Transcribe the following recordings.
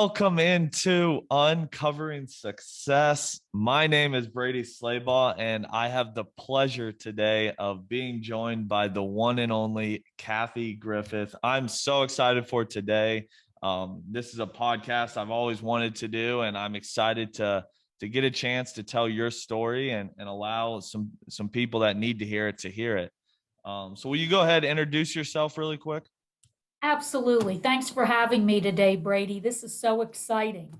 Welcome into Uncovering Success. My name is Brady Slaybaugh, and I have the pleasure today of being joined by the one and only Cathy Griffith. I'm so excited for today. This is a podcast I've always wanted to do, and I'm excited to get a chance to tell your story and allow some people that need to hear it to hear it. So will you go ahead and introduce yourself really quick? Absolutely. Thanks for having me today, Brady. This is so exciting.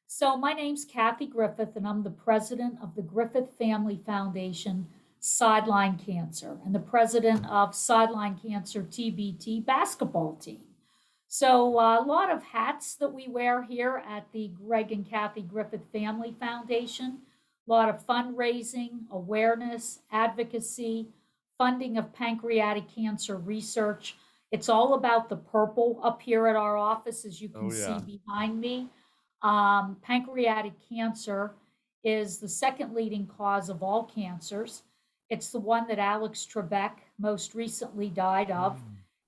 So, my name's Cathy Griffith, and I'm the president of the Griffith Family Foundation Sideline Cancer and the president of Sideline Cancer TBT basketball team. So, a lot of hats that we wear here at the Greg and Cathy Griffith Family Foundation. A lot of fundraising, awareness, advocacy, funding of pancreatic cancer research. It's all about the purple up here at our office, as you can Oh see yeah. behind me. Pancreatic cancer is the second leading cause of all cancers. It's the one that Alex Trebek most recently died of. Mm.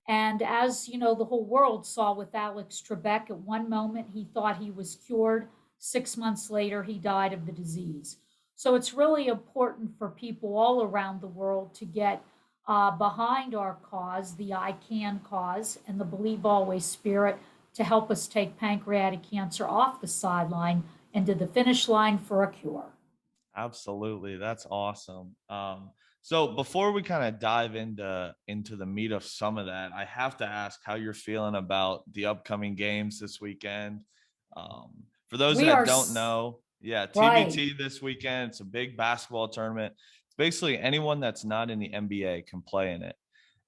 And as you know, the whole world saw with Alex Trebek, at one moment he thought he was cured. 6 months later, he died of the disease. So it's really important for people all around the world to get behind our cause, the I Can cause, and the Believe Always spirit to help us take pancreatic cancer off the sideline and to the finish line for a cure. Absolutely. That's awesome. So before we kind of dive into the meat of some of that, I have to ask how you're feeling about the upcoming games this weekend. Um, for those We that are don't know, yeah, right. TBT this weekend. It's a big basketball tournament. It's basically anyone that's not in the NBA can play in it,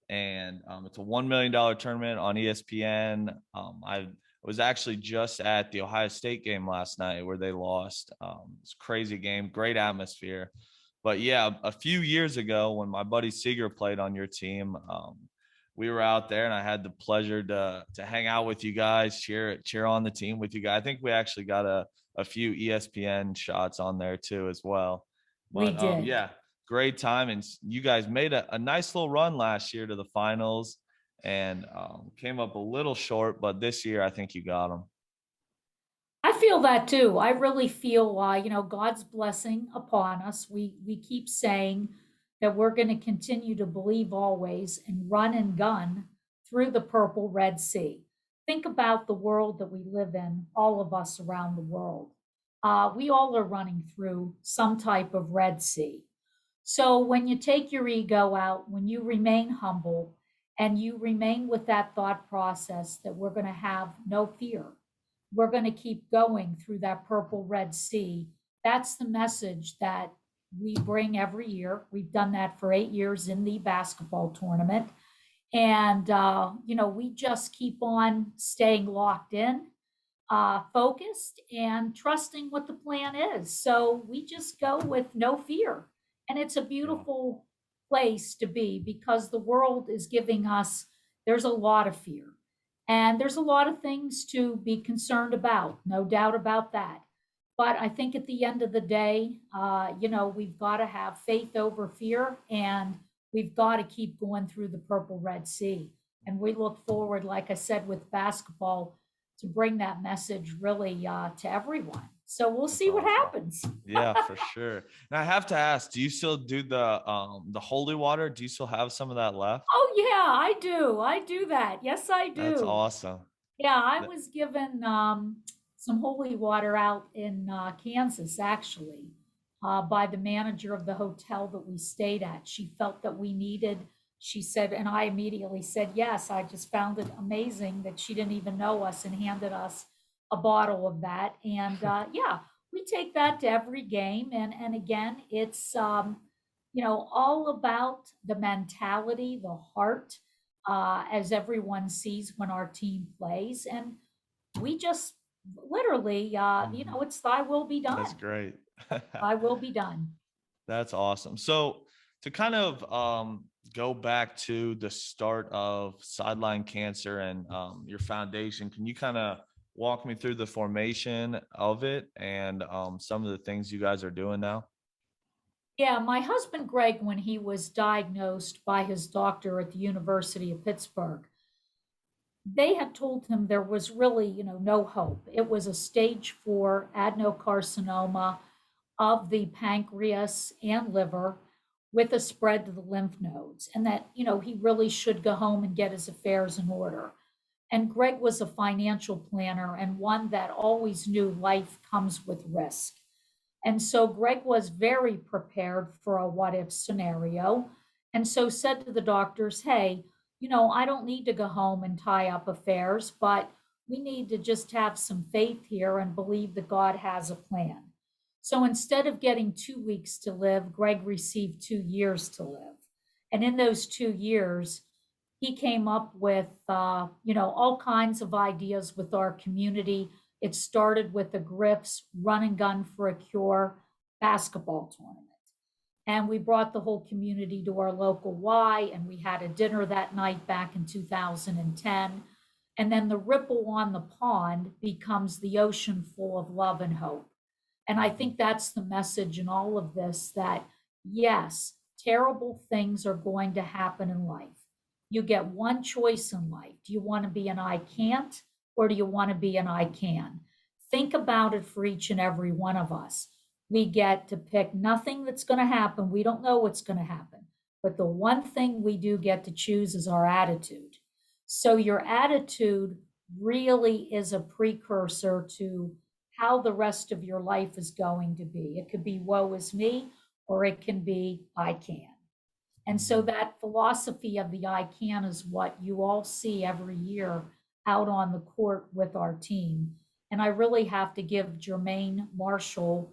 and it's a $1 million tournament on ESPN. I was actually just at the Ohio State game last night where they lost. It's a crazy game, great atmosphere. But yeah, a few years ago when my buddy Seeger played on your team, we were out there and I had the pleasure to hang out with you guys, cheer on the team with you guys. I think we actually got a few ESPN shots on there too as well. We But did. yeah, great time. And you guys made a nice little run last year to the finals and came up a little short, but this year I think you got them. I feel that too. I really feel, God's blessing upon us. We keep saying that we're going to continue to believe always and run and gun through the purple Red Sea. Think about the world that we live in, all of us around the world. We all are running through some type of Red Sea. So when you take your ego out, when you remain humble, and you remain with that thought process that we're going to have no fear, we're going to keep going through that purple Red Sea. That's the message that we bring every year. We've done that for 8 years in the basketball tournament. And, we just keep on staying locked in, focused, and trusting what the plan is. So we just go with no fear. And it's a Yeah. beautiful place to be because the world is giving us, there's a lot of fear. And there's a lot of things to be concerned about, no doubt about that. But I think at the end of the day, we've got to have faith over fear and we've got to keep going through the purple Red Sea. And we look forward, like I said, with basketball to bring that message really to everyone. So we'll That's see what awesome. happens. Yeah, for sure. And I have to ask, do you still do the holy water? Do you still have some of that left? Oh, yeah, I do. I do that. Yes, I That's do. awesome. Yeah, I Th- was given some holy water out in Kansas, actually, by the manager of the hotel that we stayed at. She felt that we needed, she said, and I immediately said yes. I just found it amazing that she didn't even know us and handed us a bottle of that. And yeah, we take that to every game. And again, it's, all about the mentality, the heart, as everyone sees when our team plays. And we just literally, Mhm. it's thy will be That's done. great. Thy will be done. That's awesome. So to kind of go back to the start of Sideline Cancer and your foundation, can you kind of walk me through the formation of it and some of the things you guys are doing now? Yeah, my husband Greg, when he was diagnosed by his doctor at the University of Pittsburgh, they had told him there was really, no hope. It was a stage 4 adenocarcinoma of the pancreas and liver with a spread to the lymph nodes, and that, he really should go home and get his affairs in order. And Greg was a financial planner and one that always knew life comes with risk. And so Greg was very prepared for a what if scenario. And so said to the doctors, hey, I don't need to go home and tie up affairs, but we need to just have some faith here and believe that God has a plan. So instead of getting 2 weeks to live, Greg received 2 years to live. And in those 2 years, he came up with, all kinds of ideas with our community. It started with a Griff's run and gun for a cure basketball tournament. And we brought the whole community to our local Y, and we had a dinner that night back in 2010. And then the ripple on the pond becomes the ocean full of love and hope. And I think that's the message in all of this, that yes, terrible things are going to happen in life. You get one choice in life. Do you want to be an I can't, or do you want to be an I can? Think about it for each and every one of us. We get to pick nothing that's going to happen. We don't know what's going to happen. But the one thing we do get to choose is our attitude. So your attitude really is a precursor to how the rest of your life is going to be. It could be woe is me, or it can be I can. And so that philosophy of the I can is what you all see every year out on the court with our team. And I really have to give Jermaine Marshall,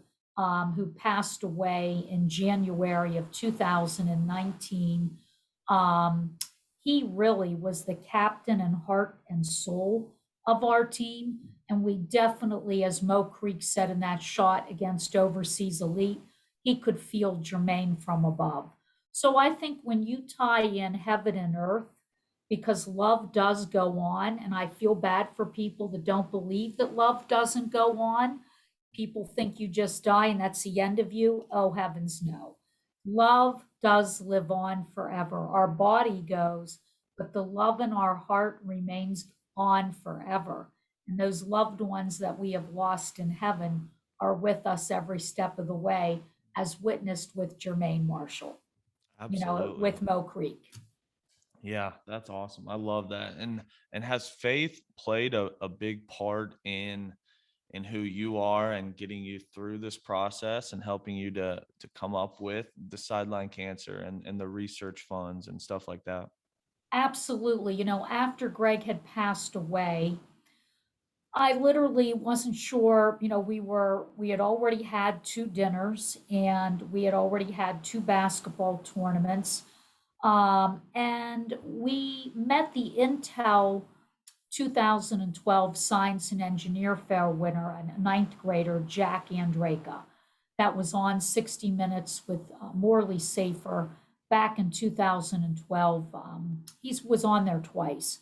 who passed away in January of 2019. He really was the captain and heart and soul of our team. And we definitely, as Mo Creek said in that shot against Overseas Elite, he could feel Jermaine from above. So I think when you tie in heaven and earth, because love does go on, and I feel bad for people that don't believe that love doesn't go on. People think you just die and that's the end of you. Oh, heavens, no. Love does live on forever. Our body goes, but the love in our heart remains on forever. And those loved ones that we have lost in heaven are with us every step of the way, as witnessed with Jermaine Marshall, Absolutely. with Mo Creek. Yeah, that's awesome. I love that. And has faith played a big part in who you are and getting you through this process and helping you to come up with the Sideline Cancer and the research funds and stuff like that? Absolutely. After Greg had passed away, I literally wasn't sure, we had already had 2 dinners and we had already had 2 basketball tournaments. And we met the Intel 2012 Science and Engineer Fair winner, a ninth grader, Jack Andraka. That was on 60 Minutes with Morley Safer back in 2012. He was on there twice.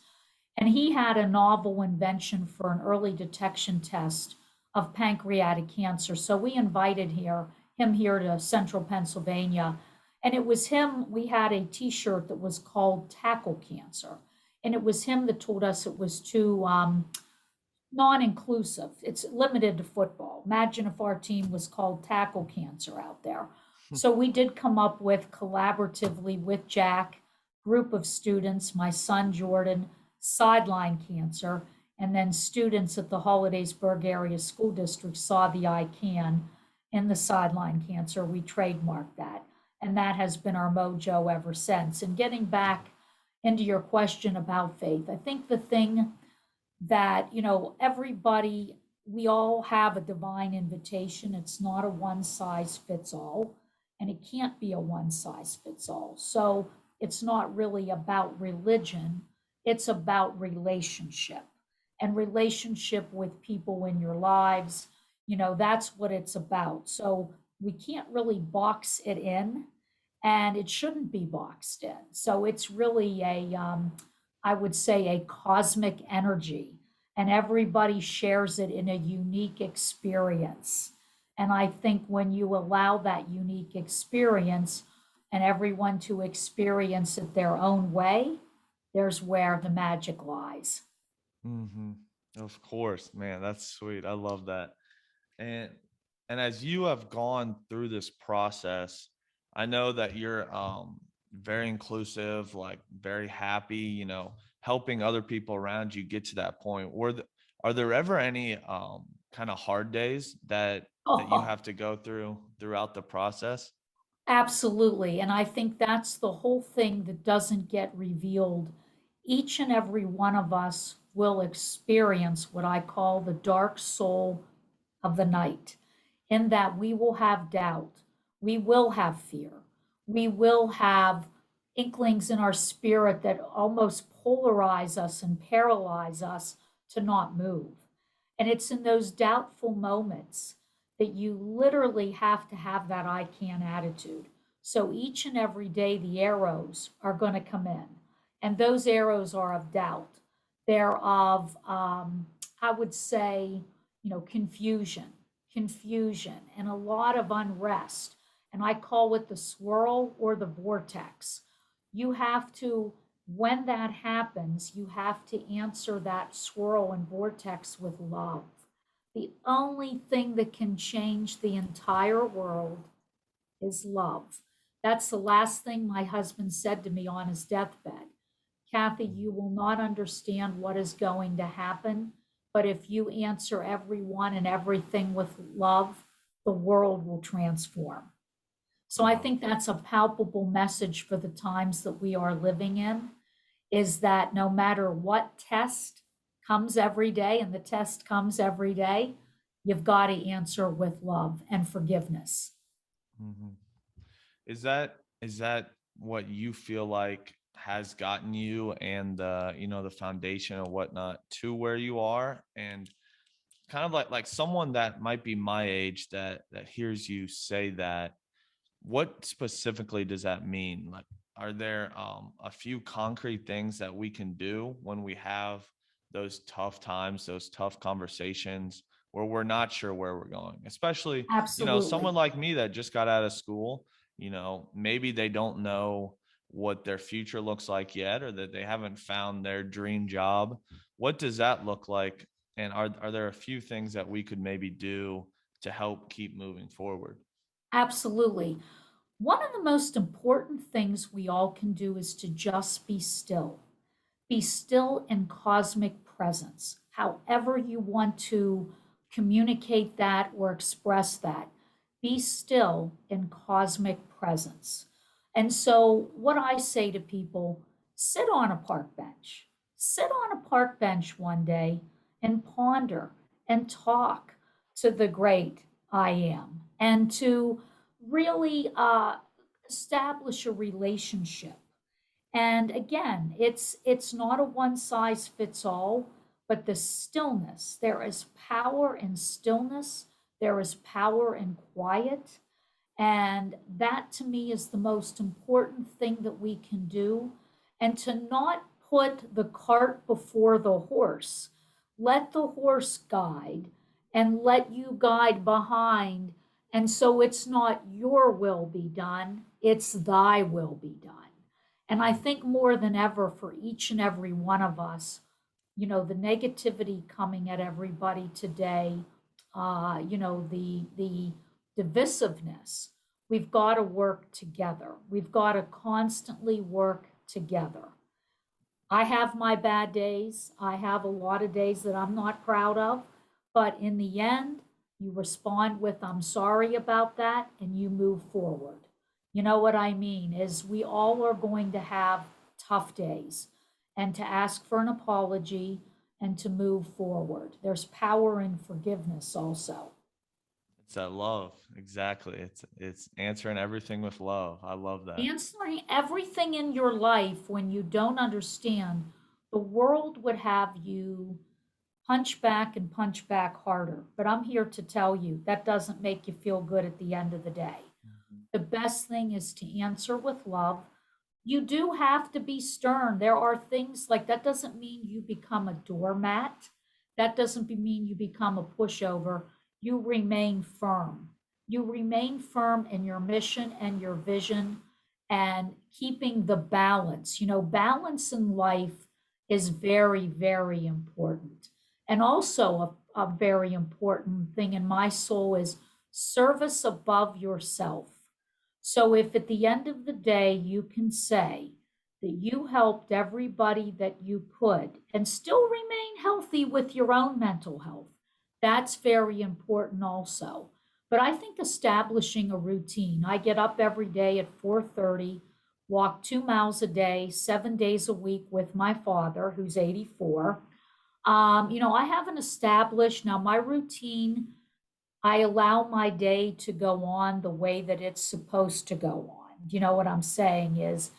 And he had a novel invention for an early detection test of pancreatic cancer. So we invited him here to central Pennsylvania. And it was him, we had a t-shirt that was called Tackle Cancer. And it was him that told us it was too non-inclusive. It's limited to football. Imagine if our team was called Tackle Cancer out there. So we did come up with, collaboratively with Jack, group of students, my son Jordan, Sideline Cancer, and then students at the Hollidaysburg Area School District saw the I can in the Sideline Cancer. We trademarked that, and that has been our mojo ever since. And getting back into your question about faith, I think the thing that, everybody, we all have a divine invitation. It's not a one size fits all, and it can't be a one size fits all. So it's not really about religion, it's about relationship and relationship with people in your lives. That's what it's about. So we can't really box it in, and it shouldn't be boxed in. So it's really I would say, a cosmic energy, and everybody shares it in a unique experience. And I think when you allow that unique experience and everyone to experience it their own way, there's where the magic lies. Hmm. Of course, man. That's sweet. I love that. And as you have gone through this process, I know that you're very inclusive, like very happy, helping other people around you get to that point. Are there ever any kind of hard days that you Oh, have to go through throughout the process? absolutely. And I think that's the whole thing that doesn't get revealed. Each and every one of us will experience what I call the dark soul of the night, in that we will have doubt, we will have fear, we will have inklings in our spirit that almost polarize us and paralyze us to not move. And it's in those doubtful moments that you literally have to have that I can attitude. So each and every day, the arrows are going to come in. And those arrows are of doubt. They're of, I would say, confusion, and a lot of unrest. And I call it the swirl or the vortex. You have to, when that happens, you have to answer that swirl and vortex with love. The only thing that can change the entire world is love. That's the last thing my husband said to me on his deathbed. Cathy, you will not understand what is going to happen, but if you answer everyone and everything with love, the world will transform. So I Wow. think that's a palpable message for the times that we are living in, is that no matter what test comes every day, and the test comes every day, you've got to answer with love and forgiveness. Hmm. Is that what you feel like has gotten you and the foundation or whatnot to where you are? And kind of like someone that might be my age that hears you say that, what specifically does that mean? Like, are there a few concrete things that we can do when we have those tough times, those tough conversations where we're not sure where we're going? Especially, someone Absolutely. like me that just got out of school, maybe they don't know what their future looks like yet, or that they haven't found their dream job. What does that look like? And are there a few things that we could maybe do to help keep moving forward? Absolutely. One of the most important things we all can do is to just be still. Be still in cosmic presence, however you want to communicate that or express that. Be still in cosmic presence. And so, what I say to people, sit on a park bench. Sit on a park bench one day and ponder and talk to the great I am, and to really establish a relationship. And again, it's not a one size fits all, but the stillness. There is power in stillness. There is power in quiet. And that to me is the most important thing that we can do. And to not put the cart before the horse. Let the horse guide and let you guide behind. And so it's not your will be done, it's thy will be done. And I think more than ever for each and every one of us, the negativity coming at everybody today, the divisiveness, we've got to work together. We've got to constantly work together. I have my bad days. I have a lot of days that I'm not proud of. But in the end, you respond with, I'm sorry about that, and you move forward. You know what I mean? Is we all are going to have tough days, and to ask for an apology and to move forward. There's power in forgiveness also. It's that love. Exactly. It's answering everything with love. I love that. Answering everything in your life when you don't understand, the world would have you punch back harder. But I'm here to tell you that doesn't make you feel good at the end of the day. Mhm. The best thing is to answer with love. You do have to be stern. There are things like that doesn't mean you become a doormat. That doesn't mean you become a pushover. You remain firm. You remain firm in your mission and your vision and keeping the balance. Balance in life is very, very important. And also, a very important thing in my soul is service above yourself. So, if at the end of the day you can say that you helped everybody that you could and still remain healthy with your own mental health, that's very important also. But I think establishing a routine. I get up every day at 4:30, walk 2 miles a day, 7 days a week with my father, who's 84. I haven't established now my routine. I allow my day to go on the way that it's supposed to go on. You know what I'm saying is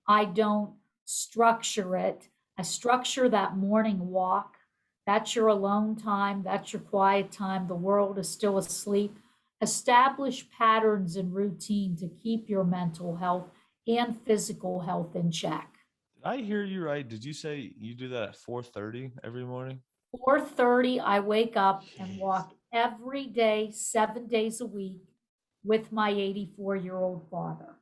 I don't structure it. I structure that morning walk. That's your alone time. That's your quiet time. The world is still asleep. Establish patterns and routine to keep your mental health and physical health in check. Did I hear you right? Did you say you do that at 4:30 every morning? 4:30, I wake up and Jeez. walk every day, 7 days a week with my 84-year-old father.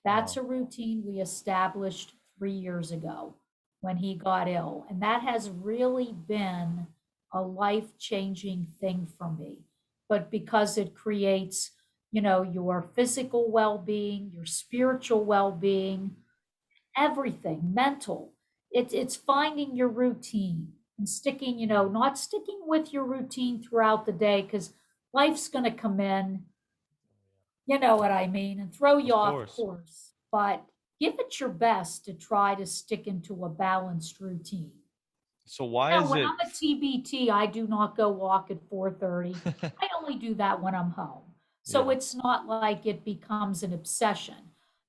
That's Wow. a routine we established 3 years ago when he got ill. And that has really been a life-changing thing for me. But because it creates, your physical well-being, your spiritual well-being, everything mental, it's finding your routine and sticking, not sticking with your routine throughout the day because life's going to come in, you know what I mean, and throw you Of off course. course, but give it your best to try to stick into a balanced routine. So why is When it? I'm a TBT, I do not go walk at 4:30. I only do that when I'm home. So Yeah. it's not like it becomes an obsession.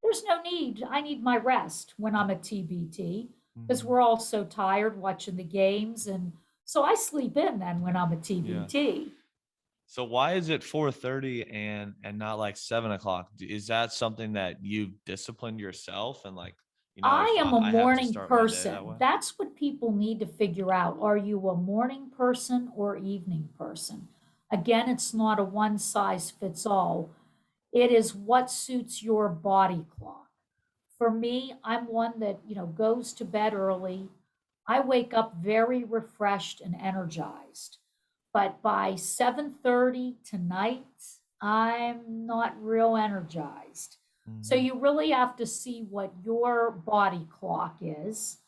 There's no need. I need my rest when I'm a TBT because Mhm. we're all so tired watching the games. And so I sleep in then when I'm a Yeah. TBT. So why is it 4:30 and not like 7 o'clock? Is that something that you've disciplined yourself and like, I if am a I have to morning start my day that person. way? That's what people need to figure out. Are you a morning person or evening person? Again, it's not a one size fits all. It is what suits your body clock. For me, I'm one that, goes to bed early. I wake up very refreshed and energized. But by 7:30 tonight, I'm not real energized. So Mhm. you really have to see what your body clock is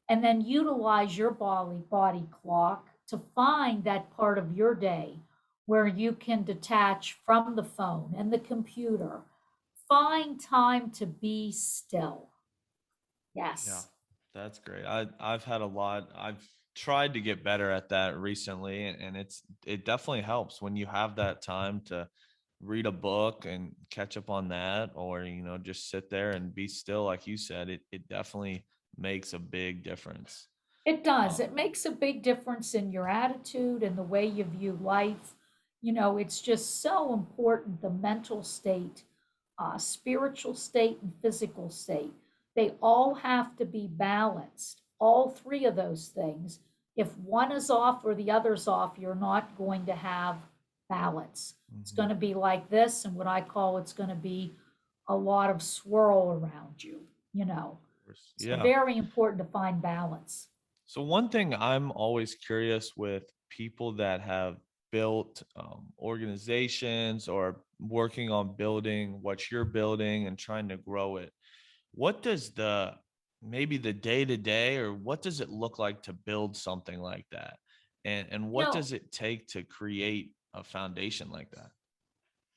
and then utilize your body clock to find that part of your day where you can detach from the phone and the computer. Find time to be still. Yeah, Yes. that's great. I've had a lot. I've tried to get better at that recently, and it definitely helps when you have that time to read a book and catch up on that, or just sit there and be still, like you said. It definitely makes a big difference. It does. Um, It makes a big difference in your attitude and the way you view life. It's just so important the mental state, spiritual state, and physical state. They all have to be balanced, all three of those things. If one is off or the other's off, you're not going to have balance. It's going mhm, to be like this, and what I call it's going to be a lot of swirl around you, you know. of course. So, Yeah. very important to find balance. So one thing I'm always curious with people that have built organizations or working on building what you're building and trying to grow it. What does the maybe the day to day, or what does it look like to build something like that? And You what know, does it take to create a foundation like that?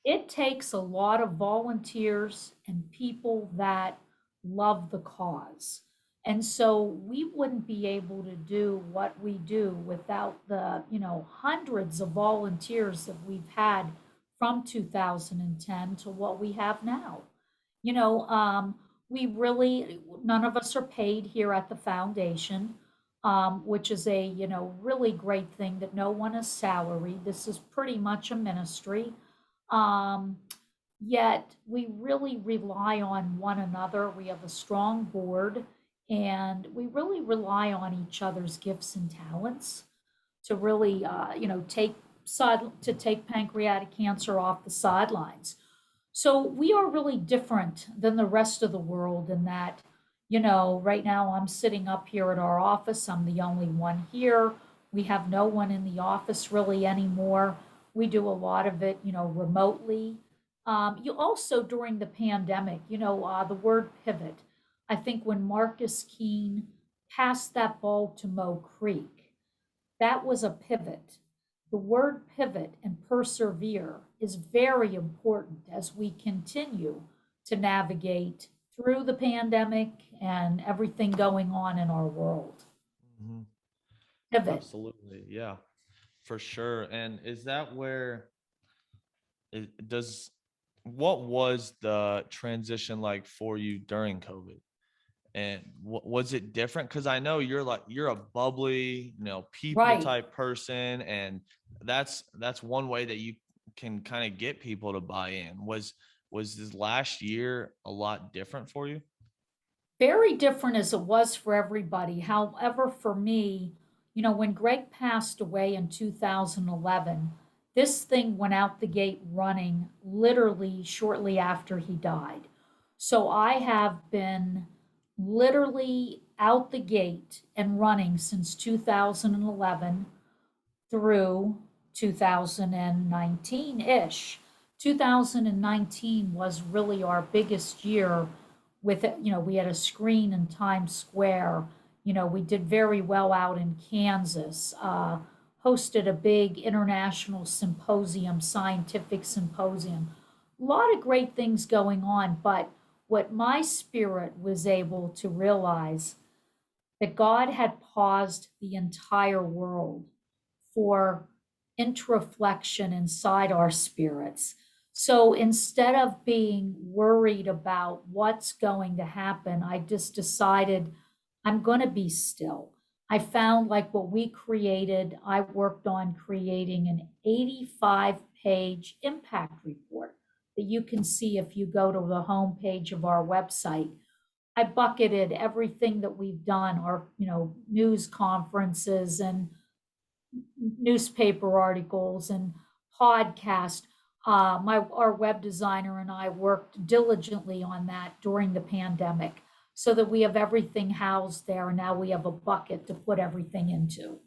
it takes a lot of volunteers and people that love the cause. And so we wouldn't be able to do what we do without the, hundreds of volunteers that we've had from 2010 to what we have now. You know, um, we really, none of us are paid here at the foundation, which is a, really great thing that no one is salaried. This is pretty much a ministry. Um, Yet we really rely on one another. We have a strong board and we really rely on each other's gifts and talents to really, take pancreatic cancer off the sidelines. So we are really different than the rest of the world in that, Right now I'm sitting up here at our office. I'm the only one here. We have no one in the office really anymore. We do a lot of it, remotely. You also, during the pandemic, the word pivot. I think when Marcus Keene passed that ball to Mo Creek, that was a pivot. The word pivot and persevere is very important as we continue to navigate through the pandemic and everything going on in our world. Mhm. Pivot. Absolutely. Yeah, for sure. And is that where it does, what was the transition like for you during COVID? And was it different? Because I know you're a bubbly, people Right. type person, and that's one way that you can kind of get people to buy in. Was this last year a lot different for you? Very different as it was for everybody. However, for me, when Greg passed away in 2011, this thing went out the gate running literally shortly after he died. So I have been literally out the gate and running since 2011 through 2019-ish. 2019 was really our biggest year with it. We had a screen in Times Square. We did very well out in Kansas. Hosted a big international symposium, scientific symposium. A lot of great things going on, but what my spirit was able to realize that God had paused the entire world for introflexion inside our spirits. So instead of being worried about what's going to happen, I just decided I'm going to be still. I found like what we created, I worked on creating an 85-page impact report that you can see if you go to the homepage of our website. I bucketed everything that we've done, our, news conferences and newspaper articles and podcast. Our web designer and I worked diligently on that during the pandemic so that we have everything housed there, and now we have a bucket to put everything into.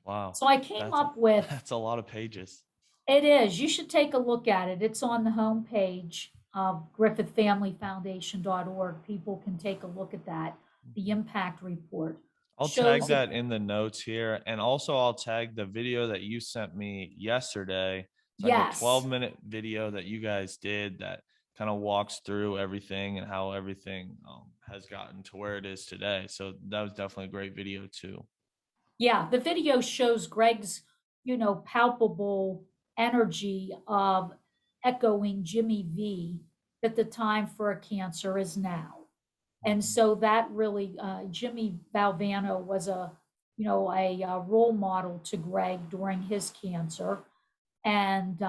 Wow, So I came that's a, up with, that's a lot of pages. it is, you should take a look at it. It's on the homepage of griffithfamilyfoundation.org. People can take a look at that. The impact report I'll tag shows it. that in the notes here. And also I'll tag the video that you sent me yesterday. It's like a Yes. 12-minute video that you guys did that kind of walks through everything and how everything has gotten to where it is today. So that was definitely a great video too. Yeah, the video shows Greg's, palpable energy of echoing Jimmy V, that the time for a cancer is now. And Mhm. so that really, Jimmy Valvano was a role model to Greg during his cancer. And,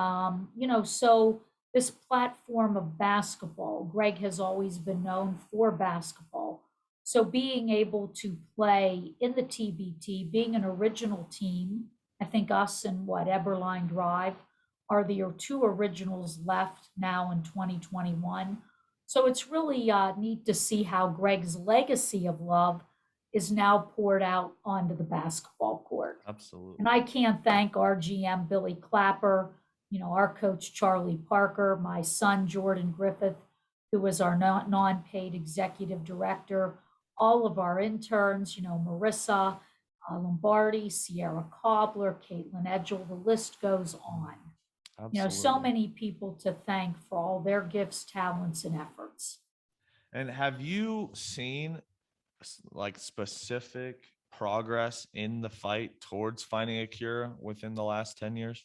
so this platform of basketball, Greg has always been known for basketball. So being able to play in the TBT, being an original team, I think us and Eberline Drive are the two originals left now in 2021. So it's really neat to see how Greg's legacy of love is now poured out onto the basketball court. And Absolutely. I can't thank our GM, Billy Clapper, our coach, Charlie Parker, my son, Jordan Griffith, who was our non-paid executive director, all of our interns, Marissa Lombardi, Sierra Cobbler, Caitlin Edgel, the list goes on. So Absolutely. many people to thank for all their gifts, talents, and efforts. And have you seen like specific progress in the fight towards finding a cure within the last 10 years?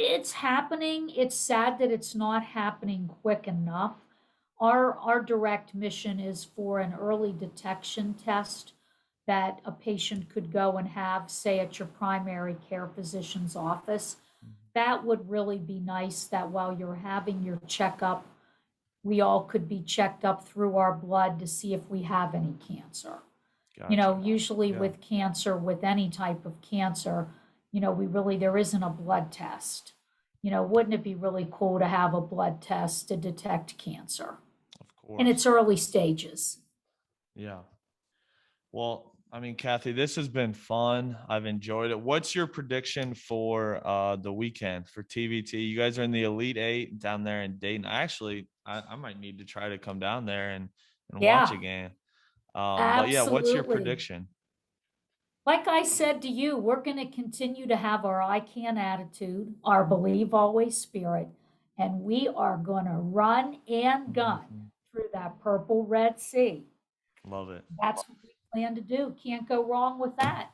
It's happening. It's sad that it's not happening quick enough. Our direct mission is for an early detection test that a patient could go and have, say, at your primary care physician's office. That would really be nice that while you're having your checkup, we all could be checked up through our blood to see if we have any cancer. Gotcha. Usually Yeah. with cancer, with any type of cancer, there isn't a blood test. Wouldn't it be really cool to have a blood test to detect cancer? Of in its course. early stages. Yeah. Well, I mean, Cathy, this has been fun. I've enjoyed it. What's your prediction for the weekend for TVT? You guys are in the Elite Eight down there in Dayton. I might need to try to come down there and watch a Yeah, game. But yeah, what's your absolutely. prediction? Like I said to you, we're going to continue to have our I can attitude, our believe always spirit, and we are going to run and gun Mhm. through that purple red sea. Love it. That's what we plan to do. Can't go wrong with that.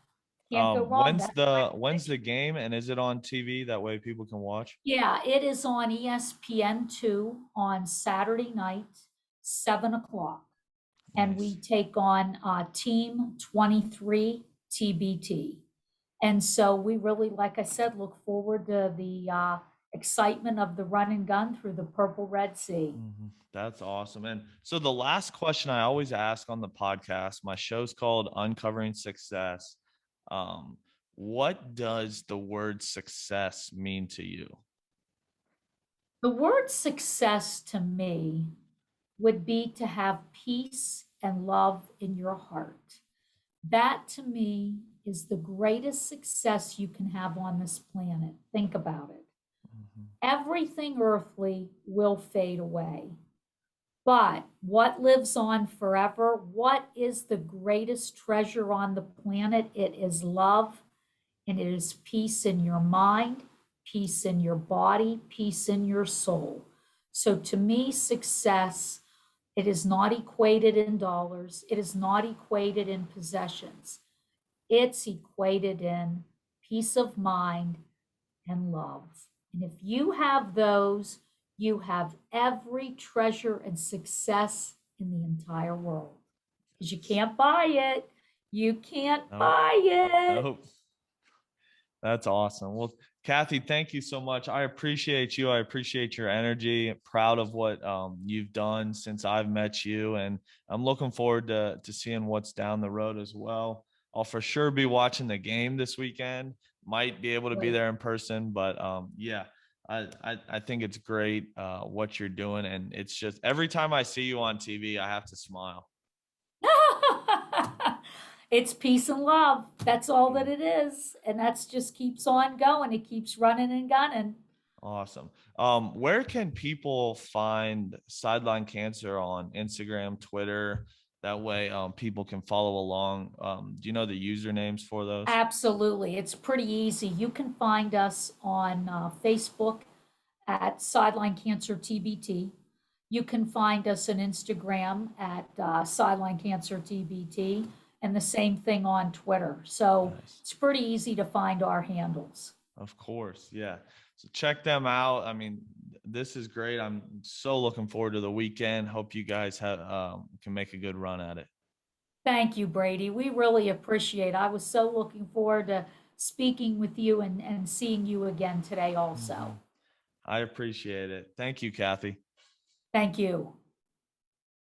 Can't go wrong. That's my When's the prediction. game and is it on TV? That way people can watch. Yeah, it is on ESPN2 on Saturday night, 7 o'clock. And we Nice. take on Team 23 TBT. And so we really, like I said, look forward to the excitement of the run and gun through the Purple Red Sea. That's awesome. And so the last question I always ask on the podcast, my show's called Uncovering Success. Um, what does the word success mean to you? The word success to me would be to have peace and love in your heart. That to me is the greatest success you can have on this planet. Think about it. Mhm. Everything earthly will fade away. But what lives on forever? What is the greatest treasure on the planet? It is love, and it is peace in your mind, peace in your body, peace in your soul. So to me, success, it is not equated in dollars, it is not equated in possessions. It's equated in peace of mind and love. And if you have those, you have every treasure and success in the entire world. Because you can't buy it. You can't Nope. buy it. Nope. That's awesome. Well, Cathy, thank you so much. I appreciate you. I appreciate your energy. Proud of what you've done since I've met you, and I'm looking forward to seeing what's down the road as well. I'll for sure be watching the game this weekend. Might be able to be Great. there in person, but yeah, I think it's great what you're doing, and it's just every time I see you on TV, I have to smile. It's peace and love. That's all that it is. And that's just keeps on going. It keeps running and gunning. Awesome. Where can people find Sideline Cancer on Instagram, Twitter? That way, people can follow along. Do you know the usernames for those? Absolutely. It's pretty easy. You can find us on Facebook at Sideline Cancer TBT. You can find us on Instagram at Sideline Cancer TBT, and the same thing on Twitter. So Nice. it's pretty easy to find our handles. Of course. Yeah. So check them out. I mean, this is great. I'm so looking forward to the weekend. Hope you guys have can make a good run at it. Thank you, Brady. We really appreciate it. I was so looking forward to speaking with you and seeing you again today also. Mhm. I appreciate it. Thank you, Cathy. Thank you.